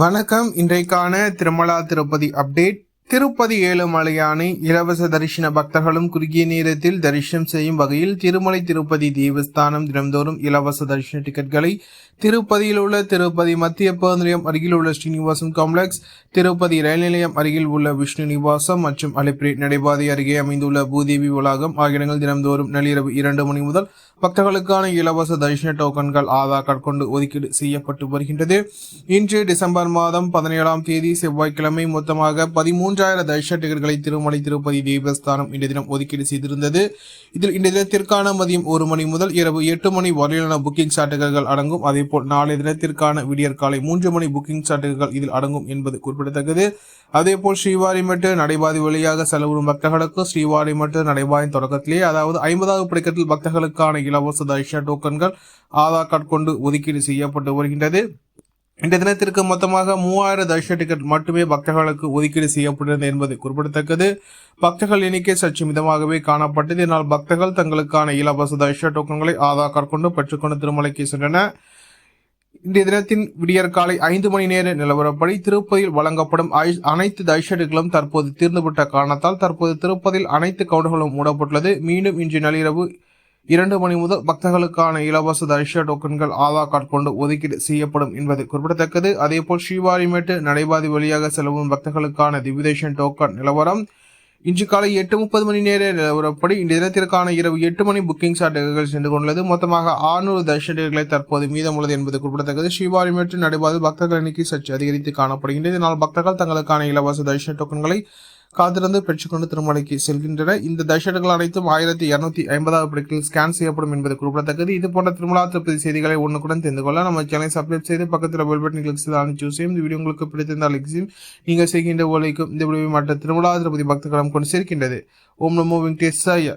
வணக்கம். இன்றைக்கான திருமலா திருப்பதி அப்டேட். திருப்பதி ஏழுமலையானை இலவச தரிசன பக்தர்களும் குறுகிய நேரத்தில் தரிசனம் செய்யும் வகையில் திருமலை திருப்பதி தேவஸ்தானம் தினம்தோறும் இலவச தரிசன டிக்கெட்களை திருப்பதியில் உள்ள திருப்பதி மத்திய பேருந்து நிலையம் அருகில் உள்ள ஸ்ரீனிவாசம் காம்ப்ளெக்ஸ், திருப்பதி ரயில் நிலையம் அருகில் உள்ள விஷ்ணு நிவாசம் மற்றும் அலிப்பிரி நடைபாதை அருகே அமைந்துள்ள பூதேவி வளாகம் ஆகிய இடங்கள் தினம்தோறும் நள்ளிரவு 2 மணி முதல் பக்தர்களுக்கான இலவச தரிசன டோக்கன்கள் ஆதார் கார்டு கொண்டு ஒதுக்கீடு செய்யப்பட்டு வருகின்றது. இன்று டிசம்பர் மாதம் 17ஆம் தேதி செவ்வாய்க்கிழமை மொத்தமாக 13,000 தரிசன டிக்கெட்களை திருமலை திருப்பதி தேவஸ்தானம் இன்றைய தினம் ஒதுக்கீடு செய்திருந்தது. இதில் இன்றைய தினத்திற்கான மதியம் 1 மணி முதல் இரவு 8 மணி வரையிலான புக்கிங் சாட்டுகள் அடங்கும். அதேபோல் நாளைய தினத்திற்கான விடியற் காலை 3 மணி புக்கிங் சாட்டுகள் இதில் அடங்கும் என்பது குறிப்பிடத்தக்கது. அதேபோல் ஸ்ரீவாரிமட்டு நடைபாதை வழியாக செலவுறும் பக்தர்களுக்கு ஸ்ரீவாரிமட்டு நடைபாதையின் தொடக்கத்திலே, அதாவது 50வது படிக்கட்டில் பக்தர்களுக்கான இலவச தரிசன டோக்கன்கள் ஆதார் கார்டு கொண்டு ஒதுக்கீடு செய்யப்பட்டு வருகின்றது. இந்த தினத்திற்கு மொத்தமாக 3000 தரிசன டிக்கெட் மட்டுமே பக்தர்களுக்கு ஒதுக்கீடு செய்யப்பட்டது என்பது குறிப்பிடத்தக்கது. பக்தர்கள் எண்ணிக்கை சற்று மிதமாகவே காணப்பட்டது. இதனால் பக்தர்கள் தங்களுக்கான இலவச தரிசன டோக்கன்களை ஆதார் கார்டு கொண்டு பெற்றுக்கொண்டு திருமலைக்கு சென்றனர். இன்றைய தினத்தின் விடியற் காலை 5 மணி நேர நிலவரப்படி திருப்பதியில் வழங்கப்படும் அனைத்து தரிசனங்களும் தற்போது தீர்ந்துவிட்ட காரணத்தால் தற்போது திருப்பதியில் அனைத்து கவுண்டர்களும் மூடப்பட்டுள்ளது. மீண்டும் இன்று நள்ளிரவு 2 மணி முதல் பக்தர்களுக்கான இலவச தரிசன டோக்கன்கள் ஆதார் கார்டு கொண்டு ஒதுக்கீடு செய்யப்படும் என்பது குறிப்பிடத்தக்கது. அதேபோல் ஸ்ரீவாரிமேட்டு நடைபாதை வழியாக செலவும் பக்தர்களுக்கான திவ்யதேசன் டோக்கன் நிலவரம் இன்று காலை 8:30 மணி நேர நிலவரப்படி இந்த தினத்திற்கான இரவு 8 மணி புக்கிங் சாட்டுகள் சென்று கொண்டுள்ளது. மொத்தமாக 600 தரிசனங்களை தற்போது மீதமுள்ளது என்பது குறிப்பிடத்தக்கது. ஸ்ரீவாரிமேட்டு நடைபாதை பக்தர்கள் எண்ணிக்கை சற்று அதிகரித்து காணப்படுகின்றது. இதனால் பக்தர்கள் தங்களுக்கான இலவச தரிசன டோக்கன்களை காத்திருந்து பெற்றுக்கொண்டு திருமலைக்கு செல்கின்றனர். இந்த தரிசனங்கள் அனைத்தும் 1250வது படிக்கல் ஸ்கேன் செய்யப்படும் என்பது குறிப்பிடத்தக்கது. இது போன்ற திருமலா திருப்பதி செய்திகளை உடனுக்குடன் தெரிந்து கொள்ள நம்ம சேனலை சப்ஸ்கிரைப் செய்து பக்கத்தில் பெல் பட்டன் கிளிக் செய்து அனுப்பிச்சு செய்யும். இந்த வீடியோ உங்களுக்கு பிடித்திருந்தால் லைக் செய்யும். நீங்கள் செய்கின்ற வேலைக்கும் இந்த வீடியோ மற்ற திருமலா திருப்பதி பக்தர்களும் கொண்டு சேர்க்கின்றது. ஓம் நமோ வெங்கடேசாய.